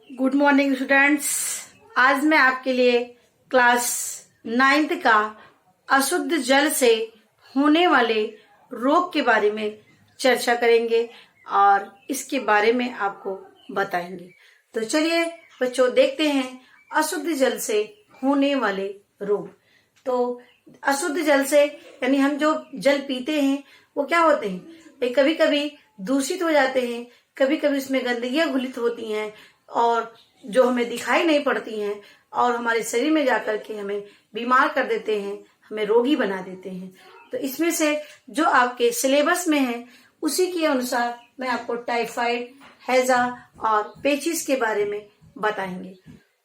Good morning students. आज मैं आपके लिए क्लास 9th का अशुद्ध जल से होने वाले रोग के बारे में चर्चा करेंगे और इसके बारे में आपको बताएंगे। तो चलिए बच्चों देखते हैं अशुद्ध जल से होने वाले रोग। तो अशुद्ध जल से यानी हम जो जल पीते हैं वो क्या होते हैं, कभी कभी दूषित हो जाते हैं, कभी कभी उसमें गंदगियां घुलित होती हैं और जो हमें दिखाई नहीं पड़ती हैं और हमारे शरीर में जाकर के हमें बीमार कर देते हैं, हमें रोगी बना देते हैं। तो इसमें से जो आपके सिलेबस में है उसी के अनुसार मैं आपको टाइफाइड, हैजा और पेचिस के बारे में बताएंगे।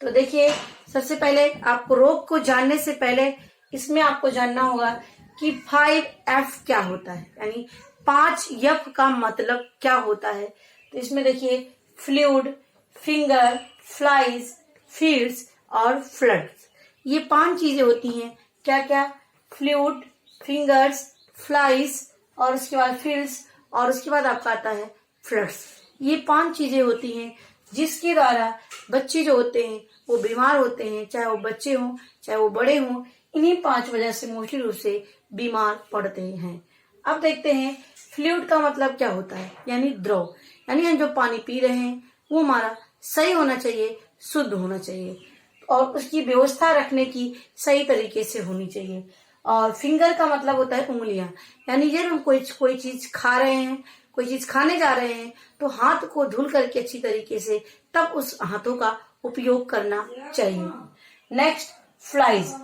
तो देखिए, सबसे पहले आपको रोग को जानने से पहले इसमें आपको जानना होगा कि 5F क्या होता है, यानी 5F का मतलब क्या होता है। तो इसमें देखिए फ्लूइड, फिंगर, फ्लाइज, फीड्स और फ्लड्स, ये 5 चीजें होती हैं। क्या क्या? फ्लूइड, फिंगर्स, फ्लाइज और उसके बाद फीड्स और उसके बाद आपका आता है फ्लड्स। ये 5 चीजें होती हैं जिसके द्वारा बच्चे जो होते हैं वो बीमार होते हैं, चाहे वो बच्चे हों चाहे वो बड़े हों। इन्हीं 5 वजह से मोस्टली रूप से बीमार पड़ते हैं। अब देखते हैं फ्लूइड का मतलब क्या होता है, यानी द्रव, यानी हम जो पानी पी रहे हैं वो हमारा सही होना चाहिए, शुद्ध होना चाहिए और उसकी व्यवस्था रखने की सही तरीके से होनी चाहिए। और फिंगर का मतलब होता है उंगलियां, यानी जब हम कोई चीज खा रहे हैं, कोई चीज खाने जा रहे हैं तो हाथ को धुल करके अच्छी तरीके से तब उस हाथों का उपयोग करना चाहिए। नेक्स्ट फ्लाइज,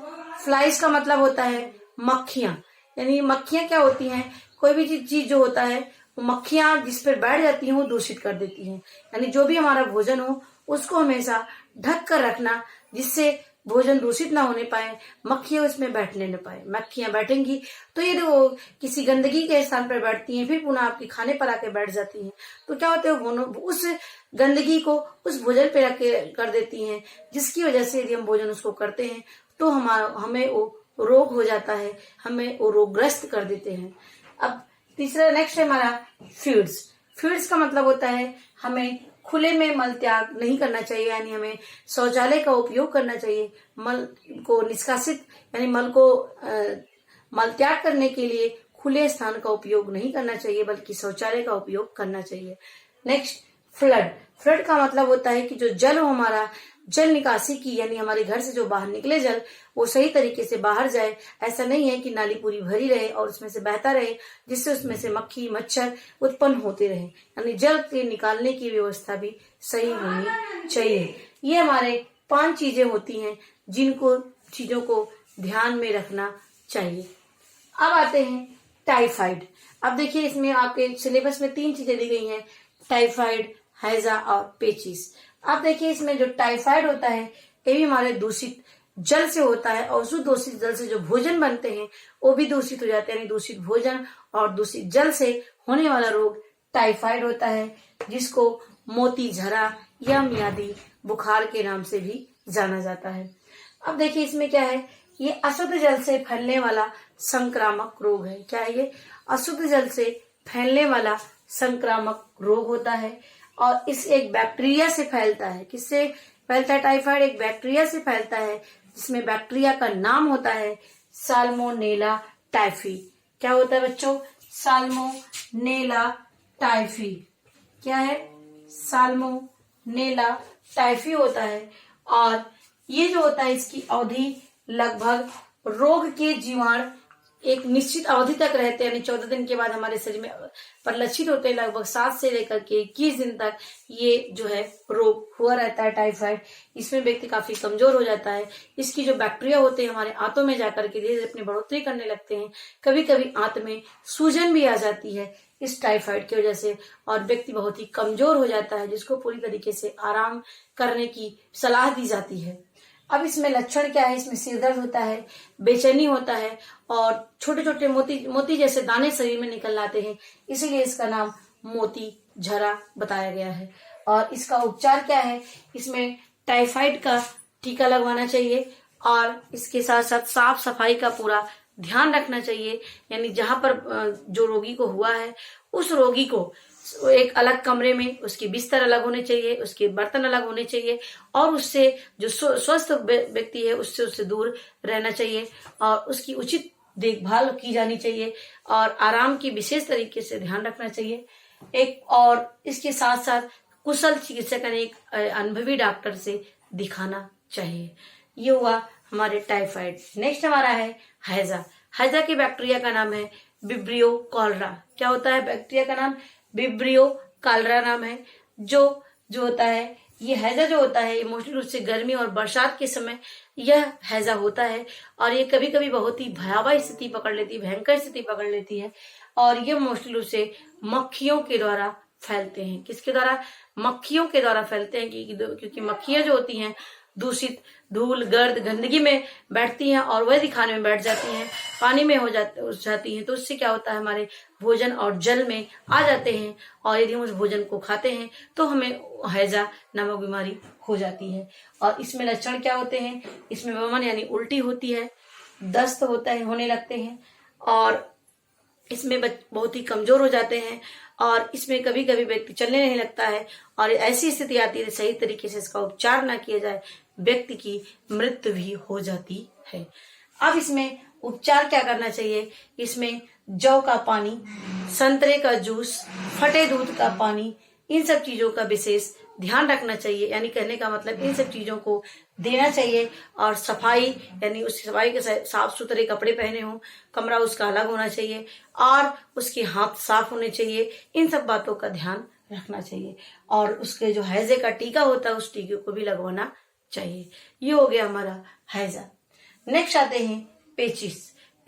फ्लाइज का मतलब होता है मक्खियां, यानी मक्खियां क्या होती हैं, कोई भी चीज जो होता है वो मक्खियां जिस पर बैठ जाती हैं वो दूषित कर देती हैं। यानी जो भी हमारा भोजन हो उसको हमेशा ढक कर रखना जिससे भोजन दूषित ना होने पाए, मक्खियां उसमें बैठने न पाए। मक्खियां बैठेंगी तो ये वो किसी गंदगी के स्थान पर बैठती हैं, फिर पुनः आपके खाने पर आके बैठ जाती हैं। तो क्या होता है, वो उस गंदगी को उस भोजन पे रख कर देती हैं, जिसकी वजह से यदि हम भोजन उसको करते हैं तो हमें वो रोग हो जाता है, हमें वो रोगग्रस्त कर देते हैं। अब तीसरा नेक्स्ट है हमारा फीड्स। फीड्स का मतलब होता है हमें खुले में मल त्याग नहीं करना चाहिए, यानी हमें शौचालय का उपयोग करना चाहिए। मल को निष्कासित यानी मल त्याग करने के लिए खुले स्थान का उपयोग नहीं करना चाहिए बल्कि शौचालय का उपयोग करना चाहिए। नेक्स्ट फ्लड, फ्लड का मतलब होता है कि जो जल हो हमारा जल निकासी की, यानी हमारे घर से जो बाहर निकले जल वो सही तरीके से बाहर जाए। ऐसा नहीं है कि नाली पूरी भरी रहे और उसमें से बहता रहे जिससे उसमें से मक्खी मच्छर उत्पन्न होते रहे, यानी जल के निकालने की व्यवस्था भी सही होनी चाहिए। ये हमारे 5 चीजें होती हैं जिनको चीजों को ध्यान में रखना चाहिए। अब आते हैं टाइफाइड। अब देखिए इसमें आपके सिलेबस में 3 चीजें दी गई हैं, टाइफाइड, हैजा और पेचिस। अब देखिए इसमें जो टाइफाइड होता है ये भी हमारे दूषित जल से होता है और उस दूषित जल से जो भोजन बनते हैं वो भी दूषित हो जाते हैं, यानी दूषित भोजन और दूषित जल से होने वाला रोग टाइफाइड होता है, जिसको मोती झरा या मियादी बुखार के नाम से भी जाना जाता है। अब देखिए इसमें क्या है, ये अशुद्ध जल से फैलने वाला संक्रामक रोग है। क्या है ये? अशुद्ध जल से फैलने वाला संक्रामक रोग होता है और इस एक बैक्टीरिया से फैलता है। किससे फैलता है टाइफाइड? एक बैक्टीरिया से फैलता है जिसमें बैक्टीरिया का नाम होता है साल्मोनेला टाइफी। क्या होता है बच्चों? Salmonella typhi. क्या है? साल्मोनेला टाइफी होता है और ये जो होता है इसकी अवधि लगभग रोग के जीवाणु एक निश्चित अवधि तक रहते हैं, यानी 14 दिन के बाद हमारे शरीर में परिलक्षित होते हैं। लगभग 7 से लेकर के 21 दिन तक ये जो है रोग हुआ रहता है टाइफाइड। इसमें व्यक्ति काफी कमजोर हो जाता है। इसकी जो बैक्टीरिया होते हैं हमारे आंतों में जाकर के धीरे धीरे अपनी बढ़ोतरी करने लगते हैं। कभी कभी आंत में सूजन भी आ जाती है इस टाइफाइड की वजह से और व्यक्ति बहुत ही कमजोर हो जाता है, जिसको पूरी तरीके से आराम करने की सलाह दी जाती है। अब इसमें लक्षण क्या है? इसमें सिर दर्द होता है, बेचैनी होता है और छोटे छोटे मोती जैसे दाने शरीर में निकल आते हैं, इसीलिए इसका नाम मोती झरा बताया गया है। और इसका उपचार क्या है? इसमें टाइफाइड का टीका लगवाना चाहिए और इसके साथ साथ साफ सफाई का पूरा ध्यान रखना चाहिए, यानी जहां पर जो रोगी को हुआ है उस रोगी को एक अलग कमरे में उसके बिस्तर अलग होने चाहिए, उसके बर्तन अलग होने चाहिए, और उससे जो स्वस्थ व्यक्ति है उससे दूर रहना चाहिए, और उसकी उचित देखभाल की जानी चाहिए, और आराम की विशेष तरीके से ध्यान रखना चाहिए। एक और इसके साथ साथ कुशल चिकित्सक यानी एक अनुभवी डॉक्टर से दिखाना चाहिए। ये हुआ हमारे टाइफाइड। नेक्स्ट हमारा है हैजा। हैजा के बैक्टीरिया का नाम है विब्रियो कॉलरा। क्या होता है बैक्टीरिया का नाम? विब्रियो कॉलरा नाम है। जो होता है ये हैजा जो होता है ये मोस्टली रूप से गर्मी और बरसात के समय यह हैजा होता है, और ये कभी कभी बहुत ही भयावह स्थिति पकड़ लेती है, भयंकर स्थिति पकड़ लेती है, और ये मोस्टली रूप से मक्खियों के द्वारा फैलते हैं। किसके द्वारा? मक्खियों के द्वारा फैलते हैं, क्योंकि मक्खियां जो होती हैं दूषित धूल गर्द गंदगी में बैठती हैं और वही खाने में बैठ जाती हैं, पानी में हो जाती हैं, तो उससे क्या होता है हमारे भोजन और जल में आ जाते हैं, और यदि हम उस भोजन को खाते हैं तो हमें हैजा नामक बीमारी हो जाती है। और इसमें लक्षण क्या होते हैं? इसमें वमन यानी उल्टी होती है, दस्त होता है, होने लगते हैं, और इसमें बहुत ही कमजोर हो जाते हैं, और इसमें कभी कभी व्यक्ति चलने नहीं लगता है, और ऐसी स्थिति आती है सही तरीके से इसका उपचार ना किया जाए व्यक्ति की मृत्यु भी हो जाती है। अब इसमें उपचार क्या करना चाहिए? इसमें जौ का पानी, संतरे का जूस, फटे दूध का पानी, इन सब चीजों का विशेष ध्यान रखना चाहिए। यानी कहने का मतलब इन सब चीजों को देना चाहिए, और सफाई यानी उस सफाई के साफ सुथरे कपड़े पहने हों, कमरा उसका अलग होना चाहिए, और उसके हाथ साफ होने चाहिए। इन सब बातों का ध्यान रखना चाहिए, और उसके जो हैजे का टीका होता है उस टीके को भी लगवाना चाहिए। ये हो गया हमारा हैजा। नेक्स्ट आते हैं पेचिस।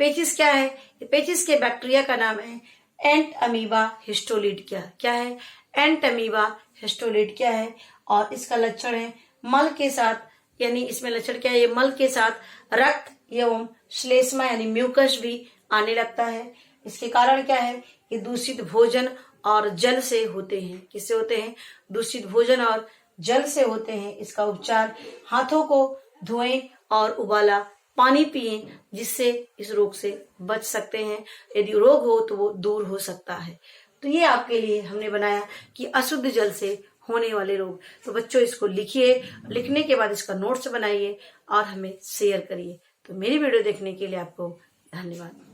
पेचिस क्या है? पेचिस के बैक्टीरिया का नाम है एंट अमीबा हिस्टोलिटिका। क्या है? एंट अमीबा हिस्टोलिटिका है, और इसका लक्षण है मल के साथ, यानी इसमें लक्षण क्या है? ये मल के साथ रक्त एवं श्लेष्मा यानी म्यूकस भी आने लगता है। इसके कारण क्या है? ये दूषित भोजन और जल से होते हैं। किससे होते हैं? दूषित भोजन और जल से होते हैं। इसका उपचार हाथों को धोएं और उबाला पानी पिएं, जिससे इस रोग से बच सकते हैं। यदि रोग हो तो वो दूर हो सकता है। तो ये आपके लिए हमने बनाया कि अशुद्ध जल से होने वाले रोग। तो बच्चों इसको लिखिए, लिखने के बाद इसका नोट्स बनाइए और हमें शेयर करिए। तो मेरी वीडियो देखने के लिए आपको धन्यवाद।